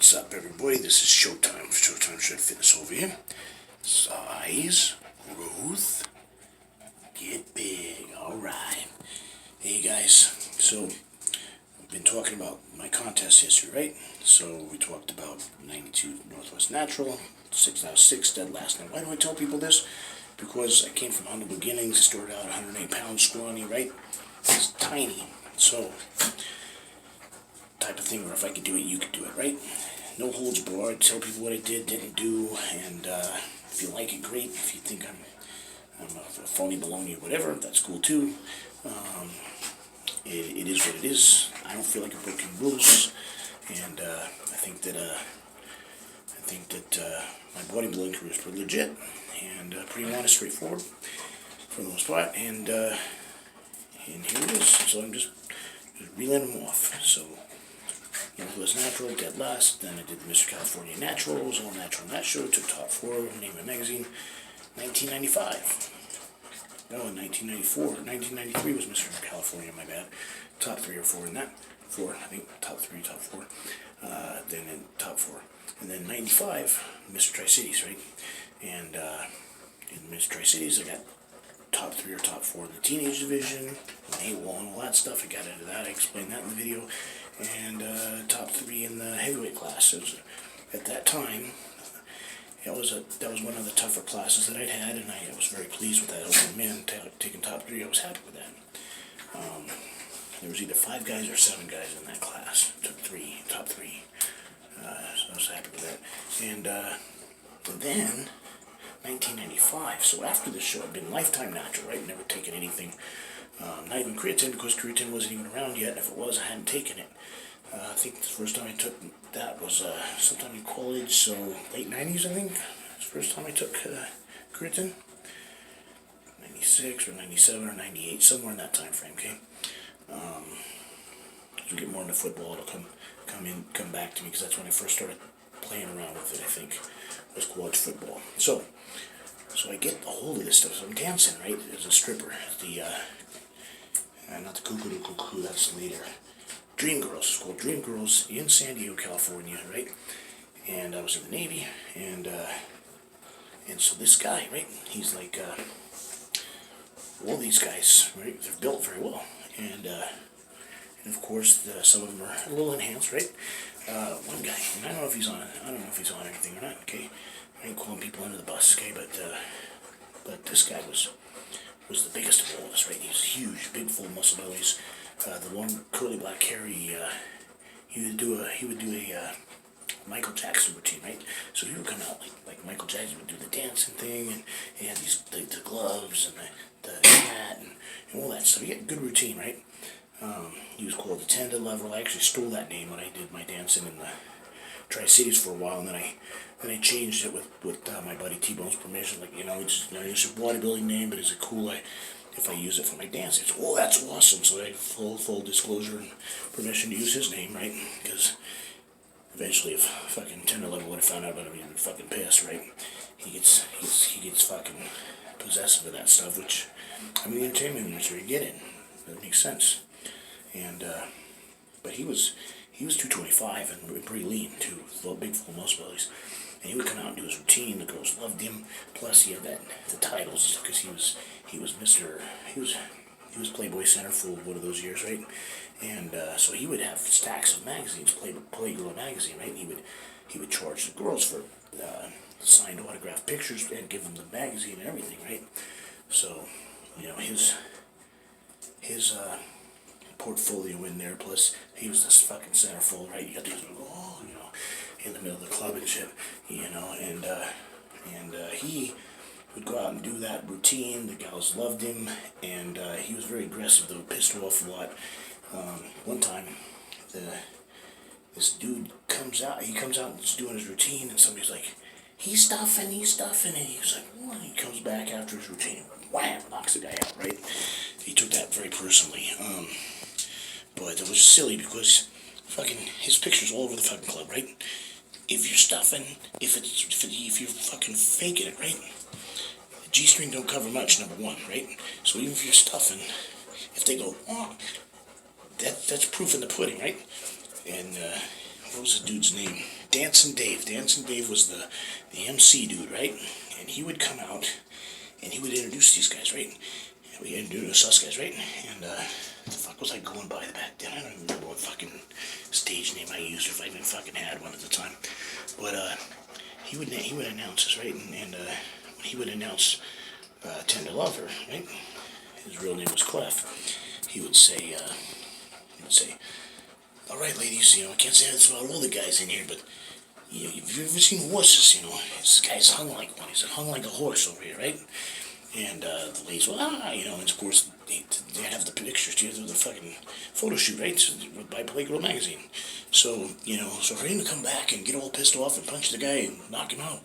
What's up, everybody? This is Showtime. Showtime Fitness over here. Size, growth, get big. Alright. Hey guys, so I've been talking about my contest history, right? So we talked about 92 Northwest Natural, 6 dead last night. Why do I tell people this? Because I came from humble beginnings, started out 108 pounds, scrawny, right? It's tiny. So type of thing where if I could do it, you could do it, right? No holds barred. Tell people what I did, didn't do, and if you like it, great. If you think I'm a phony baloney or whatever, that's cool too. It is what it is. I don't feel like I'm breaking rules, and I think that my bodybuilding career is pretty legit and pretty honest, straightforward for the most part. And here it is. So I'm just reeling them off. So. Northwest Natural, dead last. Then I did the Mr. California Naturals, all natural on that show. Took top 4, Name It magazine. 1995. No, in 1994. 1993 was Mr. California, my bad. Top 3 or 4 in that. 4, I think. Top 3, top 4. Then in top 4. And then 95, Mr. Tri-Cities, right? And in Mr. Tri-Cities, I got top 3 or top 4 in the teenage division, AWOL and all that stuff. I got into that. I explained that in the video. And top 3 in the heavyweight class. At that time, that was one of the tougher classes that I'd had, and I was very pleased with that. Old man taking top 3. I was happy with that. There was either 5 guys or 7 guys in that class. Took top 3. So I was happy with that. And then 1995. So after this show, I'd been lifetime natural, right? Never taken anything. Not even creatine, because creatine wasn't even around yet. If it was, I hadn't taken it. I think the first time I took that was sometime in college, so late 90s, I think. That's the first time I took creatine. 96 or 97 or 98, somewhere in that time frame, okay? As we get more into football, it'll come back to me, because that's when I first started playing around with it, I think. It was college football. So I get a hold of this stuff. So I'm dancing, right, as a stripper. The not the Cuckoo, that's later. Dream Girls, it's called Dream Girls in San Diego, California, right? And I was in the Navy, and so this guy, right, he's like, all these guys, right, they're built very well, and of course, some of them are a little enhanced, right? One guy, and I don't know if he's on anything or not, okay? I ain't calling people under the bus, okay, but this guy was the biggest of all of us, right? He was huge, big, full muscle bellies. The long curly black hair, he would do a Michael Jackson routine, right? So he would come out like Michael Jackson would do the dancing thing, and he had these the gloves and the hat and all that stuff. He had a good routine, right? He was called the Tender Level. I actually stole that name when I did my dancing in the Tri-Cities for a while, and then I changed it with my buddy T-Bone's permission. Like, it's a bodybuilding name, but is it cool if I use it for my dance? It's, oh, that's awesome. So I had full disclosure and permission to use his name, right? Because eventually, if fucking Tender Level would have found out about him, he'd been fucking pissed, right? He gets fucking possessive of that stuff, which I'm in the entertainment industry. Get it? That makes sense. And but he was 225 and pretty lean too, big full muscle bellies. And he would come out and do his routine. The girls loved him. Plus, he had the titles, because he was Playboy Centerfold one of those years, right? And so he would have stacks of magazines, Playgirl magazine, right? And he would charge the girls for signed autographed pictures and give them the magazine and everything, right? So his portfolio in there. Plus, he was this fucking centerfold, right? You got these, in the middle of the club and shit, and he would go out and do that routine. The gals loved him, and he was very aggressive, though, pissed her off a lot. One time, this dude comes out and he's doing his routine, and somebody's like, he's stuffing, and he was like, what? And he comes back after his routine, wham, knocks the guy out, right? He took that very personally, but it was silly, because fucking his picture's all over the fucking club, right? If you're stuffing, if you're fucking faking it, right? The G-string don't cover much, number one, right? So even if you're stuffing, if they go, oh, that's proof in the pudding, right? And what was the dude's name? Dancing Dave. Dancing Dave was the MC dude, right? And he would come out and he would introduce these guys, right? And we introduced us guys, right? And the fuck was I going by back then? I don't even remember what fucking stage name I used, or if I even fucking had one at the time. But he would announce us, right? And when he would announce Tender Lover, right? His real name was Clef. He would say, all right, ladies, I can't say this about all the guys in here, but have you ever seen horses? This guy's hung like one. He's hung like a horse over here, right? And the ladies, and of course, they have the pictures, the fucking photo shoot, right? So, by Playgirl magazine. So, so for him to come back and get all pissed off and punch the guy and knock him out,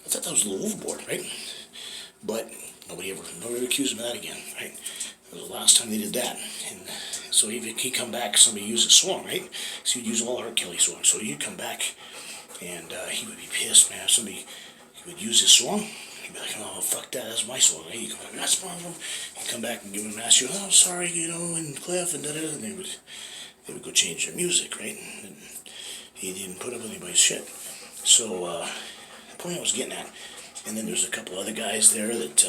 I thought that was a little overboard, right? But nobody ever accused him of that again, right? That was the last time they did that. And so he'd come back, somebody used a song, right? So he'd use all R. Kelly songs. So he'd come back, and he would be pissed, man. He would use his song. He'd be like, oh, fuck that, that's my song, right? He'd come back, that's my song. He'd come back and give him an ask you, oh, sorry, and Cliff, and da-da-da. And they would go change their music, right? And he didn't put up with anybody's shit. So, the point I was getting at, and then there's a couple other guys there that,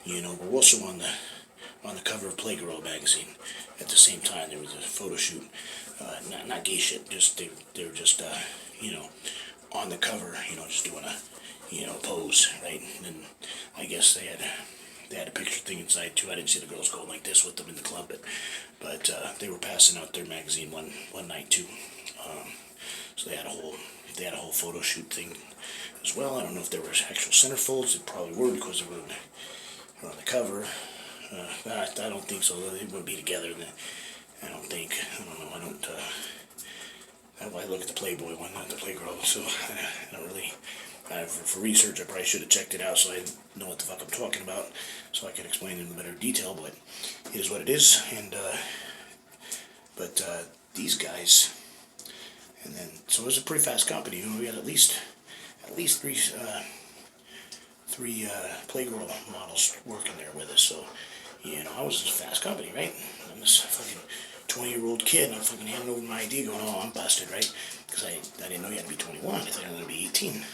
were also on the cover of Playgirl magazine. At the same time, there was a photo shoot, not gay shit, just they were just on the cover, just doing a pose, right? And I guess they had a picture thing inside too. I didn't see the girls going like this with them in the club, but they were passing out their magazine one night too. So they had a whole photo shoot thing as well. I don't know if there were actual centerfolds. They probably were, because they were on the cover. I don't think so. They wouldn't be together. I don't think. I don't know. I look at the Playboy one, not the Playgirl. So I don't really. For research, I probably should have checked it out so I know what the fuck I'm talking about, so I can explain it in better detail. But it is what it is. And but these guys, and then so it was a pretty fast company. We had at least three Playgirl models working there with us. So I was a fast company, right? I'm this fucking 20-year-old kid, and I'm fucking handing over my ID, going, oh, I'm busted, right? Because I didn't know you had to be 21. I thought you had to be 18.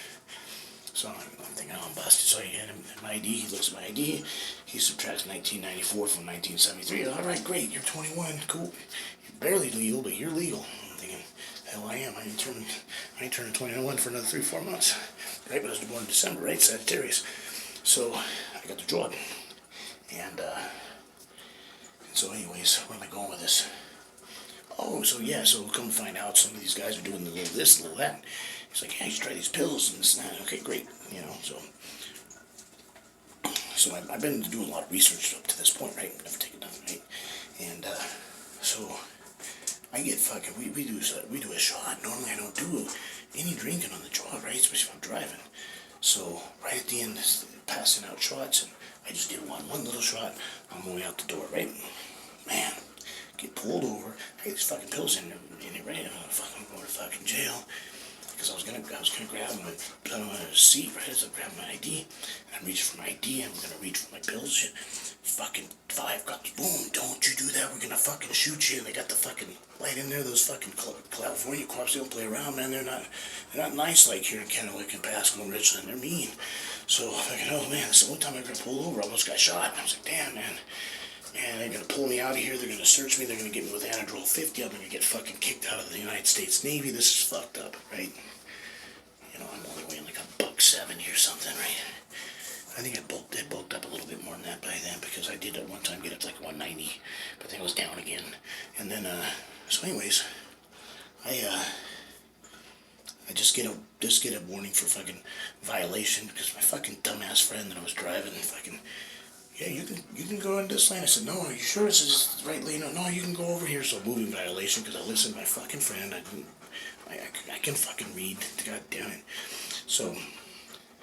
So I'm thinking, oh, I'm busted. So I hand him my ID. He looks at my ID. He subtracts 1994 from 1973. All right, great. You're 21. Cool. You're barely legal, but you're legal. I'm thinking, hell, I am. I ain't turning 21 for another 3-4 months. Right? But I was born in December, right? Sagittarius. So I got the job. And so anyways, where am I going with this? Oh, so yeah, so we'll come find out some of these guys are doing a little this, a little that. He's like, yeah, you should try these pills and this and that. Okay, great. So I've been doing a lot of research up to this point, right? Never taken nothing, right? And so I get fucking, we do a shot. Normally I don't do any drinking on the job, right? Especially if I'm driving. So right at the end, passing out shots, and I just did one little shot on my way out the door, right? Man, get pulled over. I get these fucking pills in it, right? I'm fucking going to fucking jail. Because I was gonna grab my, put on a seat, right? So I grab my ID, and I'm reaching for my ID, and we're gonna reach for my pills. Shit. Fucking 5 cops, boom! Don't you do that? We're gonna fucking shoot you. And they got the fucking light in there. Those fucking California cops, they don't play around, man. They're not nice like here in Kennewick and Pasco and Richland. They're mean. So I'm thinking, oh man, it's the one time I got pulled over. I almost got shot. And I was like, damn, man. And they're gonna pull me out of here. They're gonna search me. They're gonna get me with Anadrol 50. I'm gonna get fucking kicked out of the United States Navy. This is fucked up, right? I'm only weighing like $170 or something, right? I think it bulked up a little bit more than that by then, because I did at one time get up to like 190, but then it was down again. And then, so anyways, I just get a warning for fucking violation, because my fucking dumbass friend that I was driving, fucking, yeah, you can go in this lane. I said, no, are you sure this is the right lane? No, you can go over here. So moving violation, because I listened to my fucking friend. I can fucking read, god damn it. So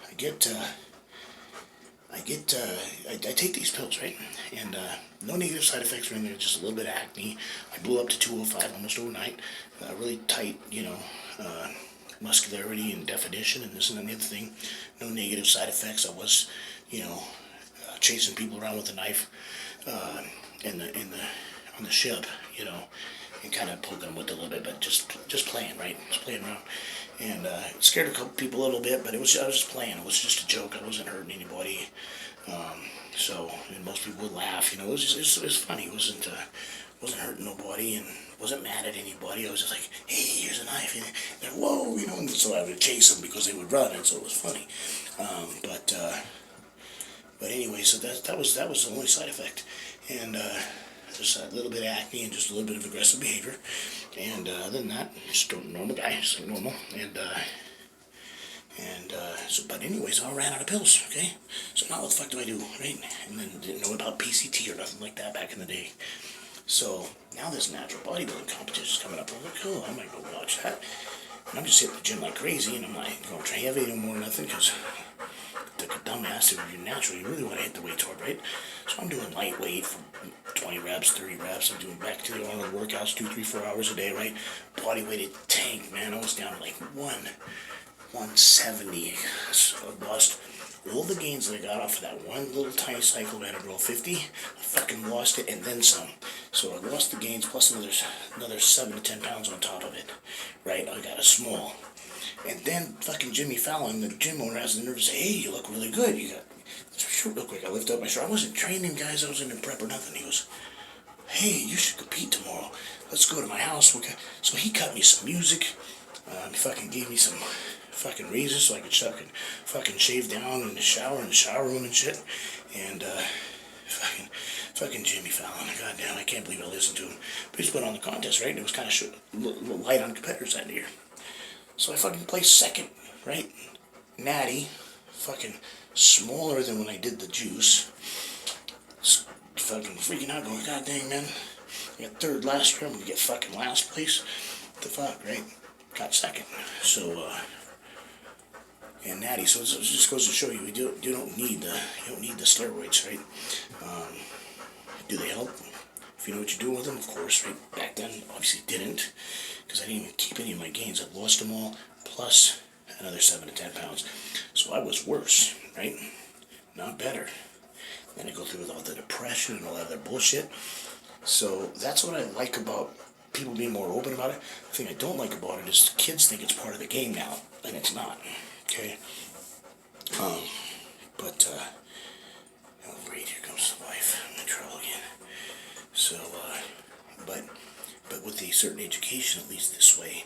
I take these pills, right? And no negative side effects or anything, just a little bit of acne. I blew up to 205 almost overnight. Really tight, muscularity and definition and this and that and the other thing. No negative side effects. I was, chasing people around with a knife on the ship, and kind of poking them with a little bit, but just playing, right? Just playing around. and it scared a couple people a little bit, but I was just playing. It was just a joke. I wasn't hurting anybody. So, and most people would laugh. It was just, it was funny. It wasn't hurting nobody, and wasn't mad at anybody. I was just like, hey, here's a knife, and they're, whoa, and so I would chase them because they would run, and so it was funny. But anyway, so that was the only side effect, and just a little bit of acne and just a little bit of aggressive behavior, and other than that, just a normal guy, just like normal, so, but anyways, I ran out of pills, okay? So now what the fuck do I do, right? And then didn't know about PCT or nothing like that back in the day. So now this natural bodybuilding competition is coming up. I'm like, oh, I might go watch that. And I'm just hitting the gym like crazy, and I'm like, going to train heavy no more, nothing, because the dumbass, if you're natural, you really want to hit the weights hard, right? So I'm doing lightweight for 20 reps, 30 reps. I'm doing back to the Arnold workouts 2, 3, 4 hours a day, right? Body weighted tank, man. I was down to like 170. So I lost all the gains that I got off of that one little tiny cycle of Anadrol 50. I fucking lost it and then some. So I lost the gains plus another 7 to 10 pounds on top of it, right? I got a small. And then fucking Jimmy Fallon, the gym owner, has the nerve to say, hey, you look really good. You got shoot real quick. I lift up my shirt. I wasn't training, guys. I wasn't in prep or nothing. He goes, hey, you should compete tomorrow. Let's go to my house. So he cut me some music. He fucking gave me some fucking razors so I could fucking shave down in the shower room and shit. And fucking Jimmy Fallon. Goddamn, I can't believe I listened to him. But he's put on the contest, right? And it was kind of light on competitors that year. So I fucking placed second, right? Natty, fucking smaller than when I did the juice. Fucking freaking out, going, God dang, man. I got third last year, I'm gonna get fucking last place. What the fuck, right? Got second. So, and Natty, so it just goes to show you, you don't need the steroids, right? Do they help? If you know what you're doing with them, of course, right? Back then, obviously didn't, because I didn't even keep any of my gains. I lost them all, plus another 7 to 10 pounds. So I was worse, right? Not better. Then I go through with all the depression and all that other bullshit. So that's what I like about people being more open about it. The thing I don't like about it is kids think it's part of the game now, and it's not. Okay? But, oh great, here comes the wife. I'm in trouble again. So, but with a certain education, at least this way,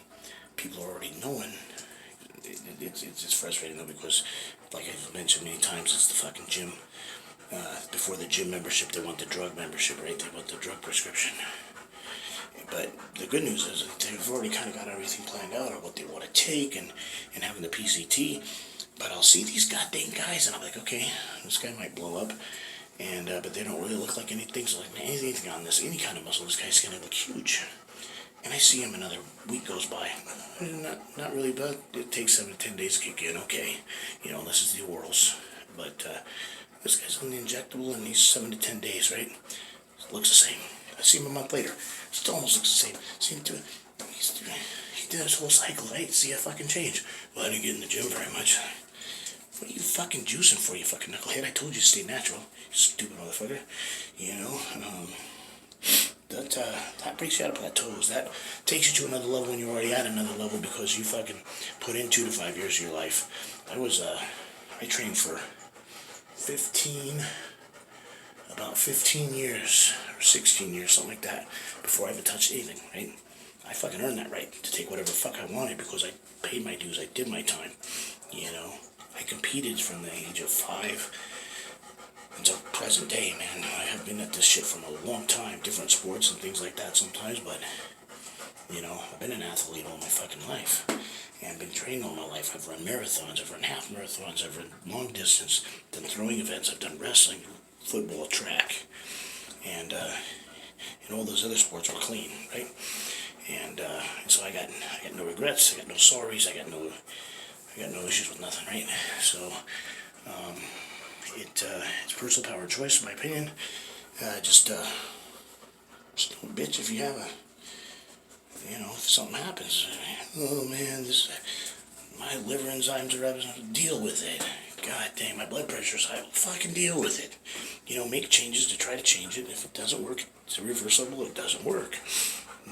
people are already knowing. It's frustrating though, because, like I've mentioned many times, it's the fucking gym. Before the gym membership, they want the drug membership, right? They want the drug prescription. But the good news is that they've already kind of got everything planned out on what they want to take and having the PCT. But I'll see these goddamn guys, and I'm like, okay, this guy might blow up. And but they don't really look like anything. So like anything on this, any kind of muscle, this guy's gonna look huge. And I see him, another week goes by. Not really, but it takes 7 to 10 days to kick in. Okay, unless it's the orals. But this guy's on the injectable, and he's 7 to 10 days, right? Looks the same. I see him a month later. Still almost looks the same. See him doing. He did his whole cycle, right? See a fucking change. Well, I didn't get in the gym very much. What are you fucking juicing for, you fucking knucklehead? I told you to stay natural, you stupid motherfucker. That breaks you out of plateaus. That takes you to another level when you're already at another level because you fucking put in 2 to 5 years of your life. I trained for about 15 years, or 16 years, something like that, before I ever touched anything, right? I fucking earned that right to take whatever fuck I wanted because I paid my dues, I did my time, I competed from the age of 5 until present day, man. I have been at this shit for a long time, different sports and things like that sometimes, but, I've been an athlete all my fucking life, and I've been training all my life. I've run marathons, I've run half marathons, I've run long distance, done throwing events, I've done wrestling, football, track, and all those other sports are clean, right? And so I got no regrets, I got no sorries, I got no issues with nothing, right? So it's personal power of choice, in my opinion. Just don't bitch if you have if something happens. Oh man, my liver enzymes are up, deal with it. God damn, my blood pressure's high. Fucking deal with it. Make changes to try to change it. If it doesn't work, it's irreversible. It doesn't work.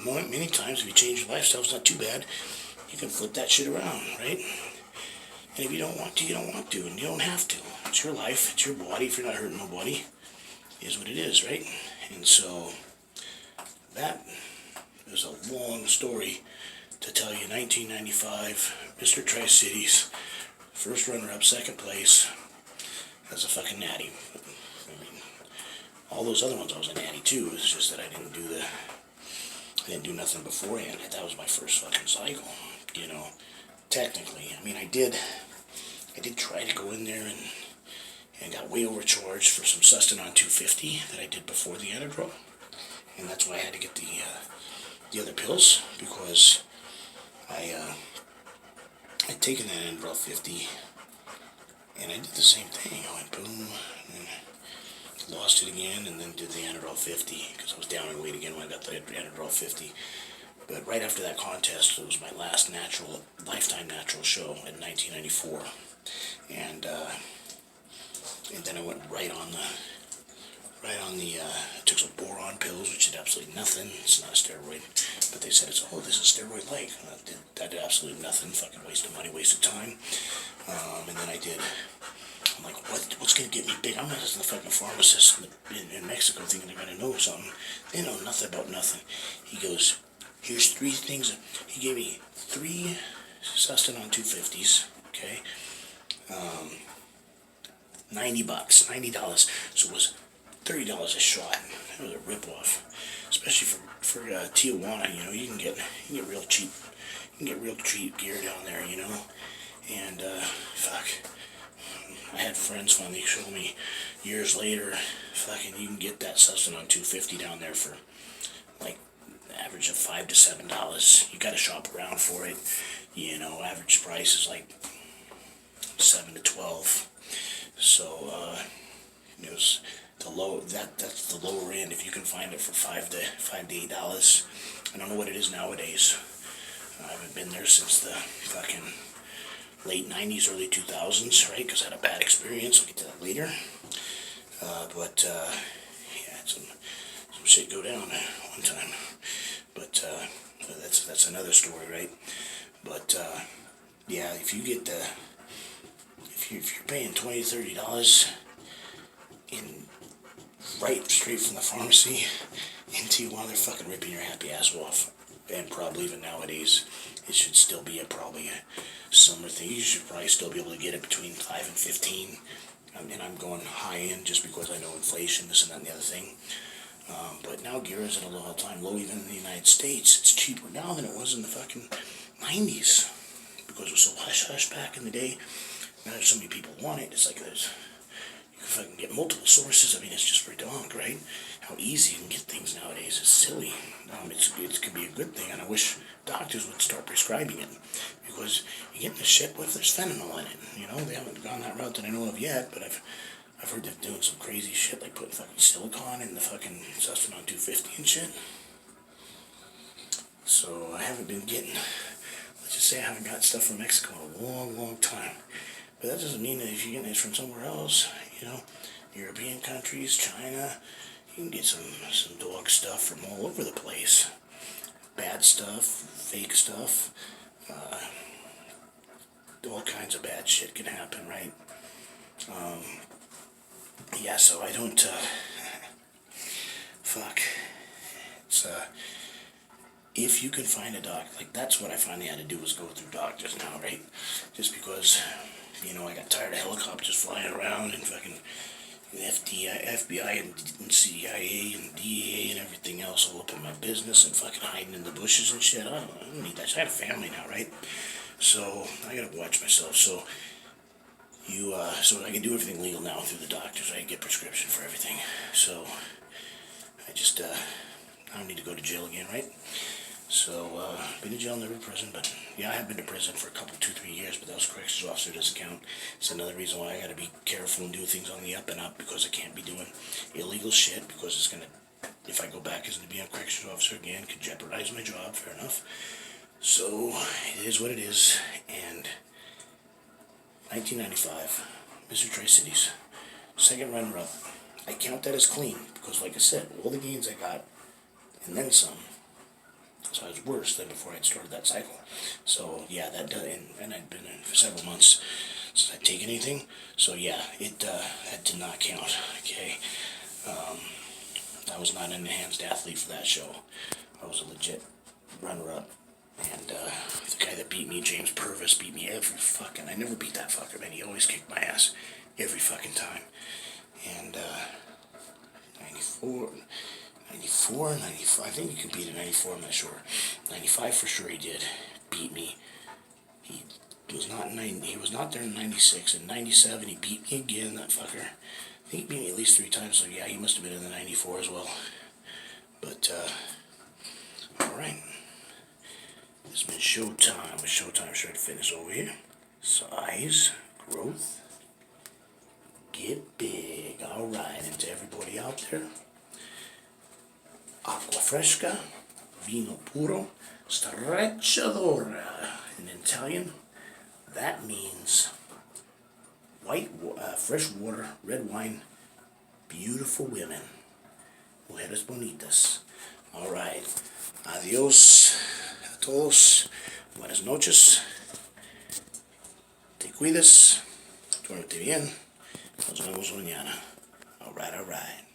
Many times, if you change your lifestyle, it's not too bad. you can flip that shit around, right? And if you don't want to, you don't want to, and you don't have to. It's your life, it's your body. If you're not hurting nobody, it is what it is, right? And so that is a long story to tell you. 1995, Mr. Tri-Cities, first runner-up, second place as a fucking natty. I mean, all those other ones I was a natty too. It's just that I didn't do nothing beforehand. That was my first fucking cycle, you know. Technically, I mean, I did try to go in there and got way overcharged for some Sustanon 250 that I did before the Anadrol, and that's why I had to get the other pills, because I'd taken that Anadrol 50 and I did the same thing. I went boom and lost it again, and then did the Anadrol 50 because I was down in weight again when I got the Anadrol 50. But right after that contest, it was my last Lifetime Natural show in 1994, and then I went right on the. I took some boron pills, which did absolutely nothing. It's not a steroid, but they said this is steroid-like. That did absolutely nothing. Fucking waste of money, waste of time. And then I'm like, what's gonna get me big? I'm not just a fucking pharmacist in Mexico thinking they're gonna know something. They know nothing about nothing. He goes, here's 3 things. He gave me 3 Sustanon 250s, okay? $90, so it was $30 a shot. That was a ripoff, especially for Tijuana. You know, you can get real cheap. You can get real cheap gear down there. You know, and fuck, I had friends finally show me years later. Fucking, you can get that Sustanon 250 down there for like average of $5 to $7. You got to shop around for it. You know, average price is like $7 to $12. So it was that's the lower end. If you can find it for $5 to $8, I don't know what it is nowadays. I haven't been there since the fucking late 90s, early 2000s, right? Because I had a bad experience. I'll get to that later. But yeah, had some shit go down one time. But that's another story, right? But yeah, if you get if you're paying $20, $30 right straight from the pharmacy into you while they're fucking ripping your happy ass off. And probably even nowadays, it should still be probably a summer thing. You should probably still be able to get it between 5 and 15. And I'm going high end just because I know inflation, this and that and the other thing. But now gear is at an all-time low, even in the United States. It's cheaper now than it was in the fucking 90s. Because it was so hush-hush back in the day. Now there's so many people want it. It's like there's... If I can get multiple sources, I mean, it's just redonk, right? How easy you can get things nowadays is silly. It could be a good thing, and I wish doctors would start prescribing it, because you're getting this shit. What if there's fentanyl in it? You know, they haven't gone that route that I know of yet, but I've heard they're doing some crazy shit, like putting fucking silicone in the fucking Sustanon 250 and shit. So I haven't been getting, let's just say I haven't got stuff from Mexico in a long, long time. But that doesn't mean that if you're getting it from somewhere else, you know, European countries, China, you can get some dog stuff from all over the place. Bad stuff, fake stuff, all kinds of bad shit can happen, right? Yeah, so I don't, fuck. It's, if you can find a doc, like that's what I finally had to do was go through doctors now, right? Just because, you know, I got tired of helicopters flying around and fucking FBI and CIA and DEA and everything else all up in my business and fucking hiding in the bushes and shit. I don't need that. I had a family now, right? So I gotta watch myself. So so I can do everything legal now through the doctors. I get prescription for everything. So I just I don't need to go to jail again, right? So, been to jail, never prison, but yeah, I have been to prison for a couple, 2-3 years, but that was corrections officer, doesn't count. It's another reason why I gotta be careful and do things on the up and up, because I can't be doing illegal shit, because it's gonna, if I go back as to be a corrections officer again, could jeopardize my job, fair enough. So, it is what it is, and 1995, Mr. Tri-Cities, second runner-up. I count that as clean, because like I said, all the gains I got, and then some. So I was worse than before I'd started that cycle. So yeah, that does, and I'd been in for several months since I'd taken anything. So yeah, that did not count. Okay, I was not an enhanced athlete for that show. I was a legit runner-up. And the guy that beat me, James Purvis, beat me every fucking. I never beat that fucker, man. He always kicked my ass every fucking time. And 94, 94, 95. I think you can beat a 94. I'm not sure. 95 for sure. He did beat me. He was not He was not there in 96. In 97, he beat me again. That fucker. I think he beat me at least 3 times. So yeah, he must have been in the 94 as well. But all right. It's been Showtime with Showtime Strength Fitness over here. Size, growth, get big. Alright, and to everybody out there, Acqua Fresca, Vino Puro, Strecciadora. In Italian, that means fresh water, red wine, beautiful women. Mujeres bonitas. Alright, adios. Todos, buenas noches, te cuidas, duérmete bien, nos vemos mañana. Alright.